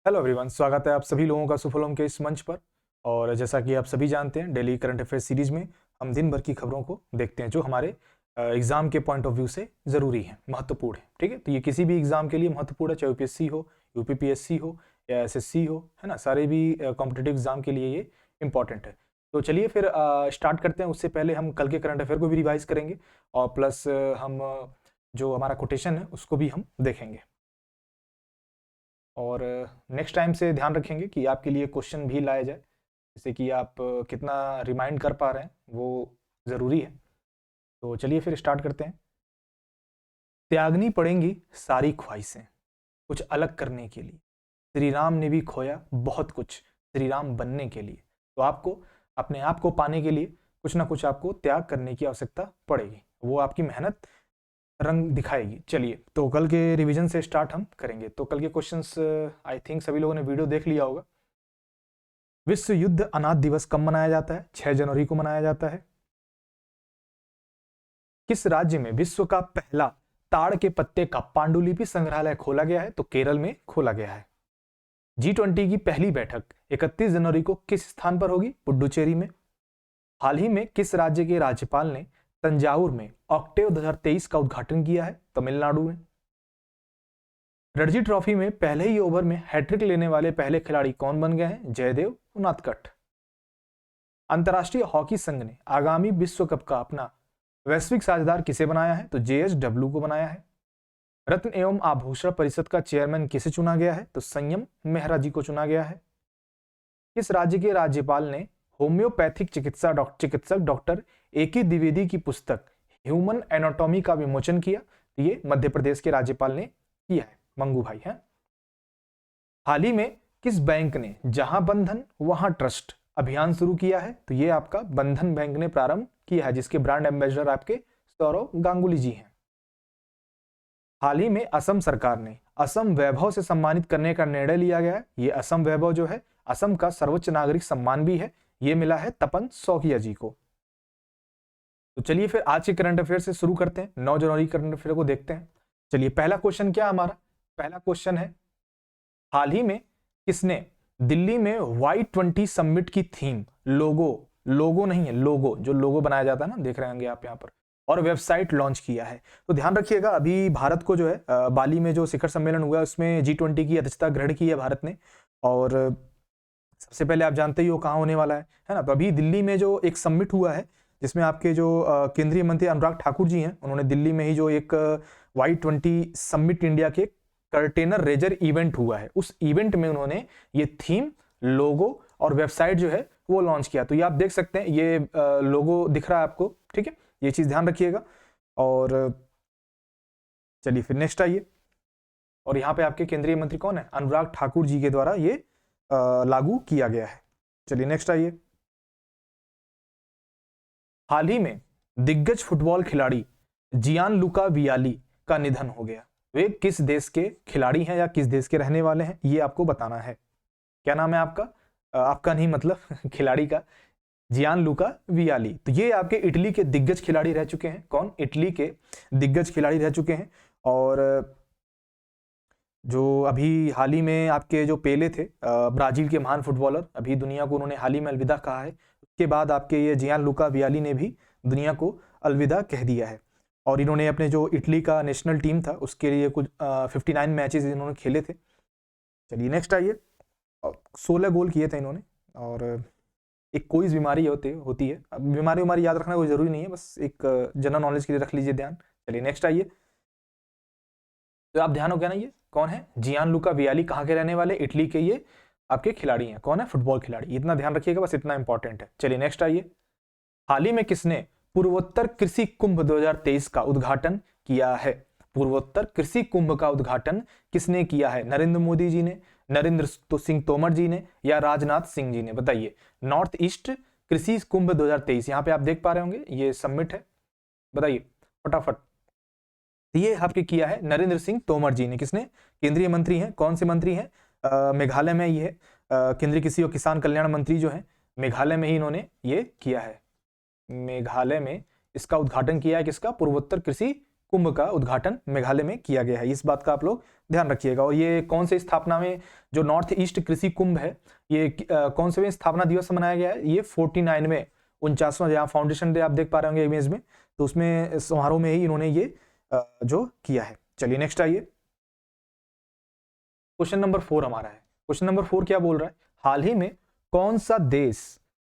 Hello everyone, स्वागत है आप सभी लोगों का सुफलम के इस मंच पर। और जैसा कि आप सभी जानते हैं, डेली करंट अफेयर्स सीरीज में हम दिन भर की खबरों को देखते हैं जो हमारे एग्जाम के पॉइंट ऑफ व्यू से ज़रूरी है, महत्वपूर्ण है। ठीक है, तो ये किसी भी एग्जाम के लिए महत्वपूर्ण है, चाहे यूपीएससी हो, यूपीपीएससी हो या एसएससी हो, है ना। सारे भी कॉम्पिटेटिव एग्जाम के लिए ये इंपॉर्टेंट है। तो चलिए फिर स्टार्ट करते हैं। उससे पहले हम कल के करंट अफेयर को भी रिवाइज करेंगे और प्लस हम जो हमारा कोटेशन है उसको भी हम देखेंगे। और नेक्स्ट टाइम से ध्यान रखेंगे कि आपके लिए क्वेश्चन भी लाया जाए, जैसे कि आप कितना रिमाइंड कर पा रहे हैं वो ज़रूरी है। तो चलिए फिर स्टार्ट करते हैं। त्यागनी पड़ेंगी सारी ख्वाहिशें कुछ अलग करने के लिए, श्री राम ने भी खोया बहुत कुछ श्री राम बनने के लिए। तो आपको अपने आप को पाने के लिए कुछ ना कुछ आपको त्याग करने की आवश्यकता पड़ेगी, वो आपकी मेहनत रंग दिखाएगी। चलिए तो कल के रिवीजन से स्टार्ट हम करेंगे। तो कल के क्वेश्चंस आई थिंक सभी लोगों ने वीडियो देख लिया होगा। विश्व युद्ध अनाथ दिवस कब मनाया जाता है? 6 जनवरी को मनाया जाता है। किस राज्य में विश्व का पहला ताड़ के पत्ते का पांडुलिपि संग्रहालय खोला गया है? तो केरल में खोला गया है। G20 की पहली बैठक 31 जनवरी को किस स्थान पर होगी? पुडुचेरी में। हाल ही में किस राज्य के राज्यपाल ने तंजावुर में ऑक्टेव 2023 का उद्घाटन किया है? तमिलनाडु में। रणजी ट्रॉफी में पहले ही ओवर में हैट्रिक लेने वाले पहले खिलाड़ी कौन बन गए हैं? जयदेव उनादकट। अंतर्राष्ट्रीय हॉकी संघ ने आगामी विश्व कप का अपना वैश्विक साझेदार किसे बनाया है? तो JSW को बनाया है। रत्न एवं आभूषण परिषद का चेयरमैन किसे चुना गया है? तो संयम मेहरा जी को चुना गया है। किस राज्य के राज्यपाल ने होम्योपैथिक चिकित्सक डॉक्टर A.K. द्विवेदी की पुस्तक ह्यूमन एनाटॉमी का विमोचन किया? तो ये मध्य प्रदेश के राज्यपाल ने किया है, मंगू भाई हैं। हाल ही में किस बैंक ने जहां बंधन वहां ट्रस्ट अभियान शुरू किया है? तो ये आपका बंधन बैंक ने प्रारंभ किया है, जिसके ब्रांड एम्बेसडर आपके सौरव गांगुली जी हैं। हाल ही में असम सरकार ने असम वैभव से सम्मानित करने का निर्णय लिया गया है। ये असम वैभव जो है असम का सर्वोच्च नागरिक सम्मान भी है, ये मिला है तपन सौकिया जी को। तो चलिए फिर आज के करंट अफेयर से शुरू करते हैं। 9 जनवरी करंट अफेयर को देखते हैं। चलिए पहला क्वेश्चन क्या हमारा? पहला क्वेश्चन है, हाल ही में किसने दिल्ली में Y20 समिट की थीम लोगो नहीं है, लोगो जो लोगो बनाया जाता है ना, देख रहे होंगे आप यहाँ पर, और वेबसाइट लॉन्च किया है? तो ध्यान रखिएगा, अभी भारत को जो है बाली में जो शिखर सम्मेलन हुआ है उसमें G20 की अध्यक्षता ग्रहण की है भारत ने। और सबसे पहले आप जानते ही हो कहाँ होने वाला है ना। तो अभी दिल्ली में जो एक समिट हुआ है जिसमें आपके जो केंद्रीय मंत्री अनुराग ठाकुर जी हैं, उन्होंने दिल्ली में ही जो एक Y20 समिट इंडिया के कंटेनर रेजर इवेंट हुआ है, उस इवेंट में उन्होंने ये थीम, लोगो और वेबसाइट जो है वो लॉन्च किया। तो ये आप देख सकते हैं, ये लोगो दिख रहा है आपको, ठीक है, ये चीज ध्यान रखिएगा। और चलिए फिर नेक्स्ट आइए। और यहाँ पे आपके केंद्रीय मंत्री कौन है? अनुराग ठाकुर जी के द्वारा ये लागू किया गया है। चलिए नेक्स्ट आइए। हाल ही में दिग्गज फुटबॉल खिलाड़ी जियानलुका वियाली का निधन हो गया। वे किस देश के खिलाड़ी हैं या किस देश के रहने वाले हैं, ये आपको बताना है। क्या नाम है आपका? आपका नहीं मतलब खिलाड़ी का, जियानलुका वियाली। तो ये आपके इटली के दिग्गज खिलाड़ी रह चुके हैं। कौन? इटली के दिग्गज खिलाड़ी रह चुके हैं। और जो अभी हाल ही में आपके जो पेले थे, ब्राजील के महान फुटबॉलर, अभी दुनिया को उन्होंने हाल ही में अलविदा कहा है। उसके बाद आपके ये जियानलुका वियाली ने भी दुनिया को अलविदा कह दिया है। और इन्होंने अपने जो इटली का नेशनल टीम था उसके लिए कुछ 59 मैचेस इन्होंने खेले थे। चलिए नेक्स्ट आइए। 16 गोल किए थे इन्होंने। और एक कोई बीमारी होती है, अब बीमारी याद रखना कोई जरूरी नहीं है, बस एक जनरल नॉलेज के लिए रख लीजिए ध्यान। चलिए नेक्स्ट आइए। तो आप ध्यान हो गया ना, ये कौन है? जियानलुका वियाली। कहाँ के रहने वाले? इटली के ये आपके खिलाड़ी हैं। कौन है? फुटबॉल खिलाड़ी। इतना ध्यान रखिएगा, बस इतना इंपॉर्टेंट है। चलिए नेक्स्ट आइए। हाल ही में किसने पूर्वोत्तर कृषि कुंभ 2023 का उद्घाटन किया है? पूर्वोत्तर कृषि कुंभ का उद्घाटन किसने किया है? नरेंद्र मोदी जी ने, नरेंद्र सिंह तोमर जी ने, या राजनाथ सिंह जी ने? बताइए। नॉर्थ ईस्ट कृषि कुंभ 2023, यहाँ पे आप देख पा रहे होंगे ये समिट है, बताइए फटाफट। ये आपके किया है नरेंद्र सिंह तोमर जी ने। किसने? केंद्रीय मंत्री हैं। कौन से मंत्री हैं? मेघालय में ये है, केंद्रीय कृषि और किसान कल्याण मंत्री जो है, मेघालय में ही इन्होंने ये किया है। मेघालय में इसका उद्घाटन किया है। किसका? पूर्वोत्तर कृषि कुंभ का उद्घाटन मेघालय में किया गया है। इस बात का आप लोग ध्यान रखिएगा। और ये कौन से स्थापना में, जो नॉर्थ ईस्ट कृषि कुंभ है, ये कौन से स्थापना दिवस मनाया गया है? ये 49 में 49वां, जहाँ फाउंडेशन डे आप देख पा रहे होंगे इमेज में, तो उसमें समारोह में ही इन्होंने ये जो किया है। चलिए नेक्स्ट आइए, क्वेश्चन नंबर 4 हमारा है। क्वेश्चन नंबर 4 क्या बोल रहा है? हाल ही में कौन सा देश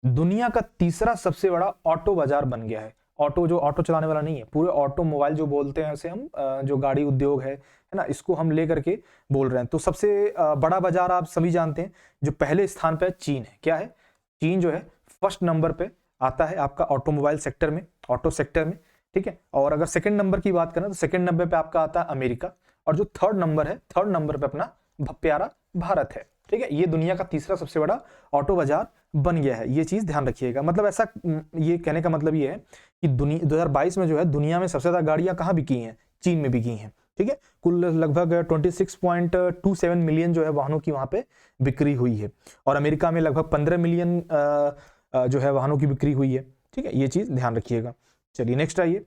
दुनिया का तीसरा सबसे बड़ा ऑटो बाजार बन गया है? ऑटो, जो ऑटो चलाने वाला नहीं है, पूरे ऑटोमोबाइल जो बोलते हैं उसे हम, जो गाड़ी उद्योग है ना, इसको हम लेकर के बोल रहे हैं। तो सबसे बड़ा बाजार आप सभी जानते हैं, जो पहले स्थान पे चीन है। क्या है? चीन जो है फर्स्ट नंबर पे आता है आपका ऑटोमोबाइल सेक्टर में, ऑटो सेक्टर में, ठीक है। और अगर सेकंड नंबर की बात करें तो सेकंड नंबर पे आपका आता है अमेरिका, और जो थर्ड नंबर है, थर्ड नंबर पे अपना प्यारा भारत है, ठीक है। ये दुनिया का तीसरा सबसे बड़ा ऑटो बाजार बन गया है, ये चीज ध्यान रखिएगा। मतलब ऐसा, ये कहने का मतलब ये है कि 2022 में जो है दुनिया में सबसे ज्यादा गाड़ियां कहाँ बिकी हैं? चीन में बिकी हैं, ठीक है। कुल लगभग 26.27 मिलियन जो है वाहनों की वहां पे बिक्री हुई है, और अमेरिका में लगभग 15 मिलियन जो है वाहनों की बिक्री हुई है, ठीक है। ये चीज ध्यान रखिएगा। चलिए नेक्स्ट आइए,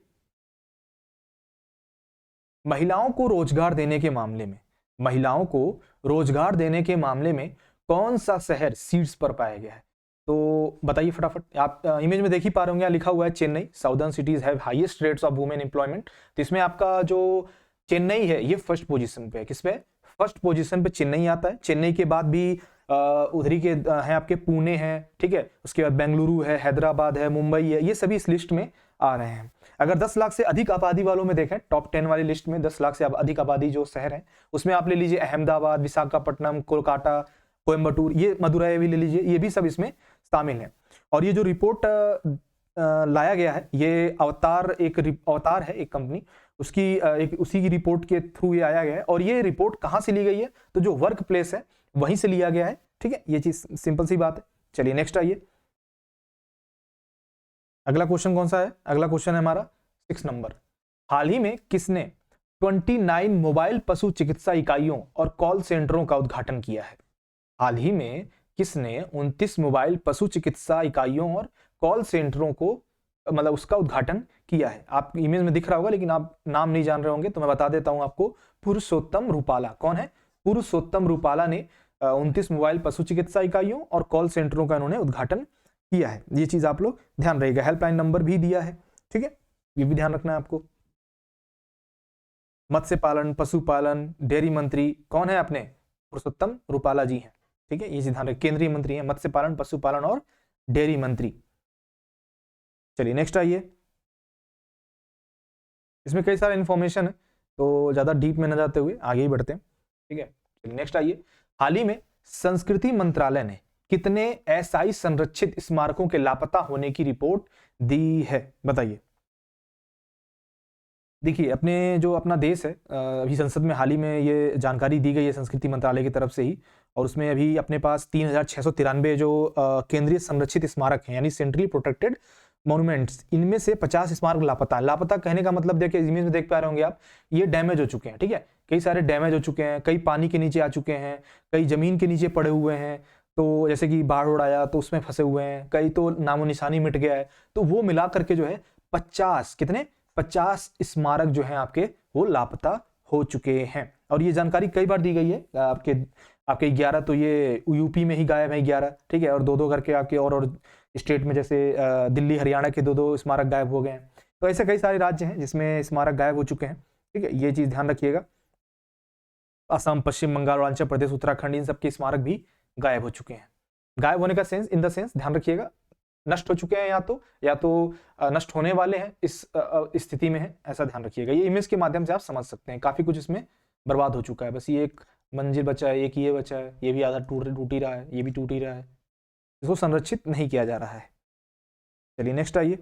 महिलाओं को रोजगार देने के मामले में, महिलाओं को रोजगार देने के मामले में कौन सा शहर शीर्ष पर पाया गया है? तो बताइए फटाफट। आप इमेज में देख ही पा रहे होंगे, लिखा हुआ है Chennai, southern cities have highest rates of women employment. तो इसमें आपका जो चेन्नई है ये फर्स्ट पोजीशन पे है। किस पे? फर्स्ट पोजीशन पे चेन्नई आता है। चेन्नई के बाद भी उधरी के हैं आपके पुणे हैं, ठीक है। उसके बाद बेंगलुरु है, हैदराबाद है, मुंबई है, ये सभी इस लिस्ट में आ रहे हैं। अगर 10 लाख से अधिक आबादी वालों में देखें, टॉप 10 वाली लिस्ट में 10 लाख से अधिक आबादी जो शहर है उसमें आप ले लीजिए अहमदाबाद, विशाखापट्टनम, कोलकाता, कोयम्बटूर, ये मदुरई भी ले लीजिए, ये भी सब इसमें शामिल है। और ये जो रिपोर्ट लाया गया है, ये अवतार है एक कंपनी, उसकी उसी की रिपोर्ट के थ्रू ये आया गया है। और ये रिपोर्ट कहां से ली गई है? तो जो वर्क प्लेस है वहीं से लिया गया है, ठीक है। ये चीज सिंपल सी बात है। चलिए नेक्स्ट आइए, अगला क्वेश्चन कौन सा है? अगला क्वेश्चन है हमारा 6 नंबर। हाल ही में किसने 29 मोबाइल पशु चिकित्सा इकाइयों और कॉल सेंटरों का उद्घाटन किया है? हाल ही में किसने 29 मोबाइल पशु चिकित्सा इकाइयों और कॉल सेंटरों को, मतलब उसका उद्घाटन किया है? आप इमेज में दिख रहा होगा, लेकिन आप नाम नहीं जान रहे होंगे तो मैं बता देता हूं आपको। पुरुषोत्तम रूपाला। कौन है? पुरुषोत्तम रूपाला ने 29 मोबाइल पशु चिकित्सा इकाइयों और कॉल सेंटरों का इन्होंने उद्घाटन किया है। ये चीज आप लोग ध्यान रखिएगा। हेल्पलाइन नंबर भी दिया है, ठीक है, ये भी ध्यान रखना है आपको। मत्स्य पालन, पशुपालन, डेयरी मंत्री कौन है अपने? पुरुषोत्तम रूपाला जी हैं, ठीक है। ये चीज ध्यान रखिए, केंद्रीय मंत्री हैं मत्स्य पालन, पशुपालन और डेयरी मंत्री। चलिए नेक्स्ट आइए, इसमें कई सारे इंफॉर्मेशन है तो ज्यादा डीप में न जाते हुए आगे ही बढ़ते हैं, ठीक है। चलिए नेक्स्ट आइए, हाल ही में संस्कृति मंत्रालय ने कितने एसआई संरक्षित स्मारकों के लापता होने की रिपोर्ट दी है? बताइए। देखिए, अपना देश है, अभी संसद में हाल ही में ये जानकारी दी गई है संस्कृति मंत्रालय की तरफ से ही, और उसमें अभी अपने पास 3693 जो केंद्रीय संरक्षित स्मारक हैं, यानी सेंट्रली प्रोटेक्टेड मॉन्यूमेंट्स, इनमें से 50 स्मारक लापता है। लापता कहने का मतलब देखिए, इमेज में देख पा रहे होंगे आप, ये डैमेज हो चुके हैं, ठीक है। कई सारे डैमेज हो चुके हैं, कई पानी के नीचे आ चुके हैं, कई जमीन के नीचे पड़े हुए हैं, तो जैसे कि बाढ़ उड़ आया तो उसमें फंसे हुए हैं, कई तो नामो निशानी मिट गया है। तो वो मिला करके जो है 50 स्मारक जो है आपके वो लापता हो चुके हैं। और ये जानकारी कई बार दी गई है। आपके 11 तो ये यूपी में ही गायब है 11, ठीक है। और दो करके आपके और स्टेट में, जैसे दिल्ली हरियाणा के दो स्मारक गायब हो गए हैं। तो ऐसे कई सारे राज्य हैं जिसमें स्मारक गायब हो चुके हैं, ठीक है। ये चीज ध्यान रखिएगा। असम, पश्चिम बंगाल, अरुणाचल प्रदेश, उत्तराखंड, इन सबके स्मारक भी गायब हो चुके हैं। गायब होने का सेंस, इन द सेंस ध्यान रखिएगा, नष्ट हो चुके हैं, या तो नष्ट होने वाले हैं, इस स्थिति में है, ऐसा ध्यान रखिएगा। ये इमेज के माध्यम से आप समझ सकते हैं, काफी कुछ इसमें बर्बाद हो चुका है। बस ये एक मंजिल बचा है, एक ये बचा है, ये भी आधा टूट ही रहा है, ये भी टूट ही रहा है, इसको संरक्षित नहीं किया जा रहा है। चलिए नेक्स्ट आइए,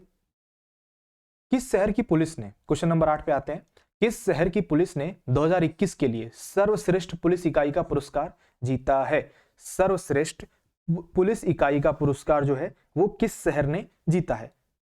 किस शहर की पुलिस ने, क्वेश्चन नंबर 8 पे आते हैं, किस शहर की पुलिस ने 2021 के लिए सर्वश्रेष्ठ पुलिस इकाई का पुरस्कार जीता है? सर्वश्रेष्ठ पुलिस इकाई का पुरस्कार जो है वो किस शहर ने जीता है?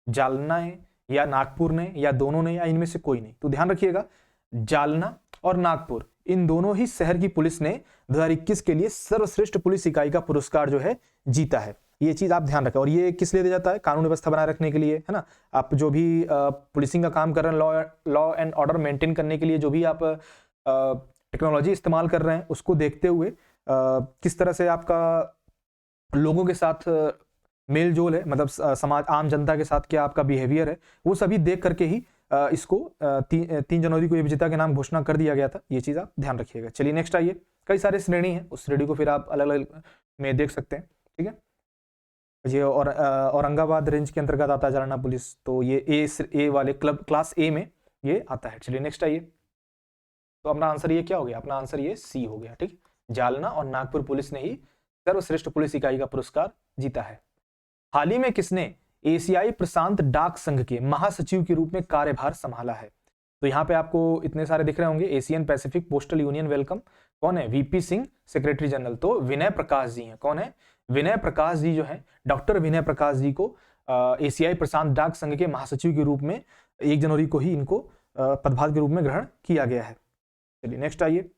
जालना है, या नागपुर ने, या दोनों ने, या इनमें से कोई नहीं? तो ध्यान रखिएगा, जालना और नागपुर, इन दोनों ही शहर की पुलिस ने 2021 के लिए सर्वश्रेष्ठ पुलिस इकाई का पुरस्कार जो है जीता है। ये चीज आप ध्यान रखें। और ये किस लिए दिया जाता है? कानून व्यवस्था बनाए रखने के लिए, है ना। आप जो भी पुलिसिंग का काम कर रहे हैं, लॉ एंड ऑर्डर मेंटेन करने के लिए जो भी आप टेक्नोलॉजी इस्तेमाल कर रहे हैं, उसको देखते हुए किस तरह से आपका लोगों के साथ मेल जोल है, मतलब समाज आम जनता के साथ क्या आपका बिहेवियर है, वो सभी देख करके ही इसको 3 जनवरी को ये विजेता के नाम घोषणा कर दिया गया था। ये चीज आप ध्यान रखिएगा। चलिए नेक्स्ट आइए। कई सारे श्रेणी है, उस श्रेणी को फिर आप अलग अलग में देख सकते हैं, ठीक है। ये और औरंगाबाद रेंज के अंतर्गत आता है जालना पुलिस, तो ये ए वाले क्लास ए में ये आता है। चलिए नेक्स्ट आइए। तो अपना आंसर ये क्या हो गया? अपना आंसर ये सी हो गया, ठीक। जालना और नागपुर पुलिस ने ही सर्वश्रेष्ठ पुलिस इकाई का पुरस्कार जीता है। हाल ही में किसने एशियाई प्रशांत डाक संघ के महासचिव के रूप में कार्यभार संभाला है? तो यहाँ पे आपको इतने सारे दिख रहे होंगे। Asian Pacific postal union welcome, कौन है? VP Singh, secretary general. तो विनय प्रकाश जी हैं। कौन है? विनय प्रकाश जी जो है, डॉक्टर विनय प्रकाश जी को एशियाई प्रशांत डाक संघ के महासचिव के रूप में 1 जनवरी को ही इनको पदभार के रूप में ग्रहण किया गया है। चलिए नेक्स्ट आइए।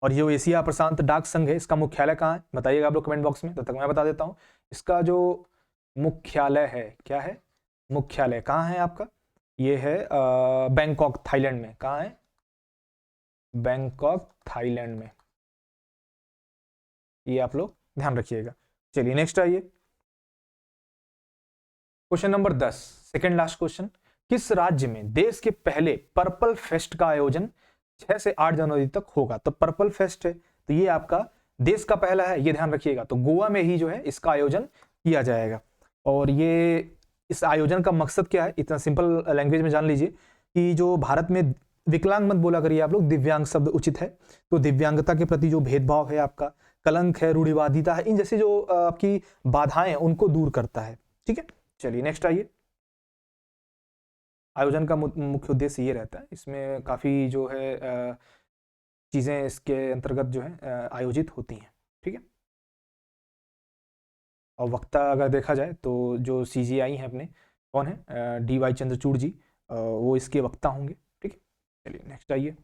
और ये एशिया प्रशांत डाक संघ है, इसका मुख्यालय कहाँ है? बताइएगा आप लोग कमेंट बॉक्स में, तब तक मैं बता देता हूँ। इसका जो मुख्यालय है, क्या है? मुख्यालय कहाँ है आपका? ये है बैंकॉक, थाईलैंड में। कहाँ है? बैंकॉक, थाईलैंड में। ये आप लोग ध्यान रखिएगा। चलिए नेक्स्ट आइए। Question number 10, second last question. किस राज्य में देश के पहले पर्पल फेस्ट का आयोजन 6 से 8 जनवरी तक होगा? तो पर्पल फेस्ट है, तो ये आपका देश का पहला है, ये ध्यान रखिएगा। तो गोवा में ही जो है इसका आयोजन किया जाएगा। और ये इस आयोजन का मकसद क्या है? इतना सिंपल लैंग्वेज में जान लीजिए कि जो भारत में विकलांग मत बोला करिए आप लोग, दिव्यांग शब्द उचित है। तो दिव्यांगता के प्रति जो भेदभाव है आपका, कलंक है, रूढ़िवादिता है, इन जैसी जो आपकी बाधाएं हैं उनको दूर करता है, ठीक है। चलिए नेक्स्ट आइए। आयोजन का मुख्य उद्देश्य ये रहता है, इसमें काफी जो है चीजें इसके अंतर्गत जो है आयोजित होती हैं, ठीक है। और वक्ता अगर देखा जाए तो जो CGI हैं अपने, कौन है? DY चंद्रचूड़ जी, वो इसके वक्ता होंगे, ठीक है। चलिए नेक्स्ट आइए।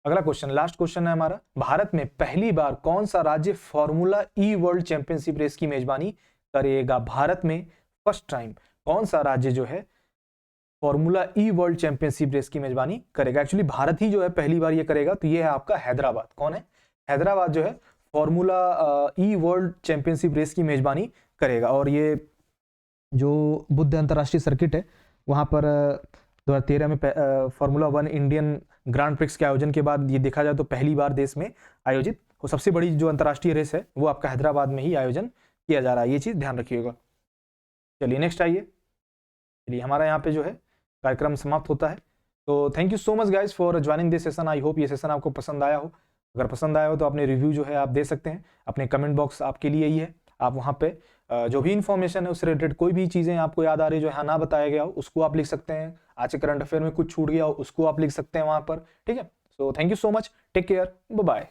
अगला क्वेश्चन, लास्ट क्वेश्चन है हमारा। भारत में पहली बार कौन सा राज्य फॉर्मूला ई वर्ल्ड चैंपियनशिप रेस की मेजबानी करेगा? भारत में फर्स्ट टाइम कौन सा राज्य जो है फॉर्मूला ई वर्ल्ड चैंपियनशिप रेस की मेजबानी करेगा? एक्चुअली भारत ही जो है पहली बार ये करेगा, तो ये है आपका हैदराबाद। कौन है? हैदराबाद जो है फॉर्मूला ई वर्ल्ड चैंपियनशिप रेस की मेजबानी करेगा। और ये जो बुद्ध अंतर्राष्ट्रीय सर्किट है, वहां पर 2013 में फॉर्मूला 1 इंडियन ग्रांड प्रिक्स के आयोजन के बाद ये देखा जाए तो पहली बार देश में आयोजित हो। सबसे बड़ी जो अंतर्राष्ट्रीय रेस है वो आपका हैदराबाद में ही आयोजन किया जा रहा है, ये चीज ध्यान रखिएगा। चलिए नेक्स्ट आइए। चलिए हमारा यहाँ पे जो है कार्यक्रम समाप्त होता है। तो thank you so much guys for joining this session. I hope ये सेशन आपको पसंद आया हो। अगर पसंद आया हो तो अपने रिव्यू जो है आप दे सकते हैं, अपने कमेंट बॉक्स आपके लिए ही है। आप वहाँ पे जो भी इन्फॉर्मेशन है उससे रिलेटेड कोई भी चीज़ें आपको याद आ रही जो यहाँ ना बताया गया हो उसको आप लिख सकते हैं। आज के करंट अफेयर में कुछ छूट गया हो उसको आप लिख सकते हैं वहाँ पर, ठीक है। So thank you so much, take care, bye bye.